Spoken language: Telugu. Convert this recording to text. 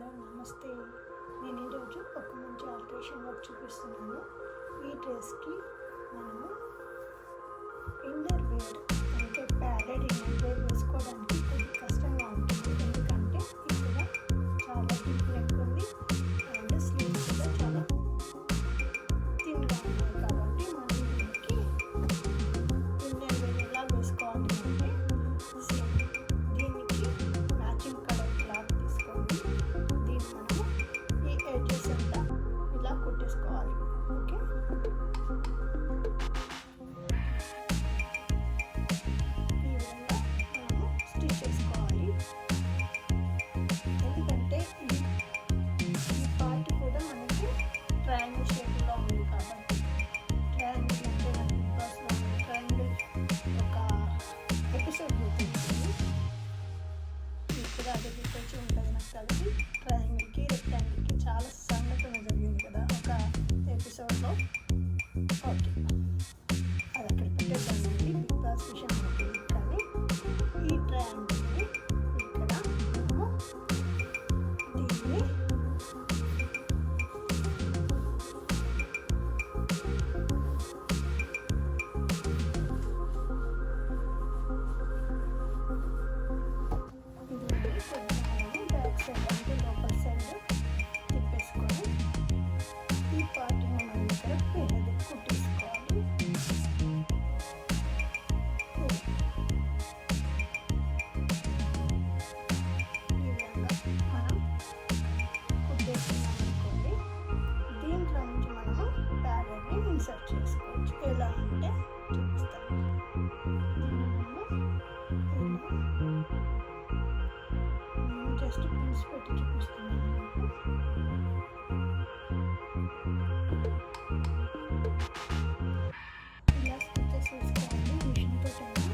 హలో నమస్తే. నేను ఈరోజు ఒక మంచి ఆల్ట్రేషన్ వర్క్ చూపిస్తున్నాను. ఈ డ్రెస్కి మనము ఇన్నర్ వేర్ అంటే ప్యాడెడ్ ఇన్నర్ వేర్ వేసుకోవడానికి కొద్ది కష్టంగా ఉంటుంది. ఎందుకంటే ఇక్కడ చాలా డీప్ నెక్ ఉంది అండ్ స్లీవ్స్ కూడా చాలా థిన్గా ఉన్నాయి. కాబట్టి మనం దీనికి ఇన్నర్ వేర్ ఎలా వేసుకోవాలి అంటే దీనికి మ్యాచింగ్ కలర్ క్లాత్ తీసుకొని దీన్ని మనము ఈ ఎడ్జెస్ అంతా ఇలా కుట్టేసుకోవాలి. ఓకే, ఈ విధంగా మనము స్టిచ్ చేసుకోవాలి. ఎందుకంటే ఈ పార్ట్ కూడా మనకి ట్రయాంగిల్ షేప్లో ఉంది కాబట్టి ట్రయాంగిల్ అంటే మన బిగ్ బాస్లో ట్రయాంగిల్ ఒక ఎపిసోడ్ గుర్తుంది. ఇప్పుడు అది గుర్తొచ్చి ఉంటుంది నాకు కలిసి. ట్రయాంగిల్కి రెక్టాంగిల్కి చాలా సంఘటన జరిగింది కదా ఒక ఎపిసోడ్లో. ఓకే, అది అక్కడ పెట్టేద్దామండి. బిగ్ బాస్ విషయం అవుతుంది. కానీ ఈ ట్రయాంగిల్ని ఇక్కడ మనము దీన్ని బ్యాక్ సైడ్ అంటే లోపల సైడ్ తిప్పేసుకొని ఈ పార్ట్ని మనం ఇక్కడ పేరు కుట్టేసుకోవాలి. ఈ విధంగా మనం కుట్టేసుకున్నాం అనుకోండి. దీంట్లో నుంచి మనము ప్యాడెడ్ని ఇన్సర్ట్ చేసుకోవచ్చు. ఎలా అంటే చూపిస్తాను. జస్ట్ పిన్స్ పెట్టి చూపిస్తున్నాను. ఇలా స్టిచెస్ వేసుకోవాలి మిషన్తో.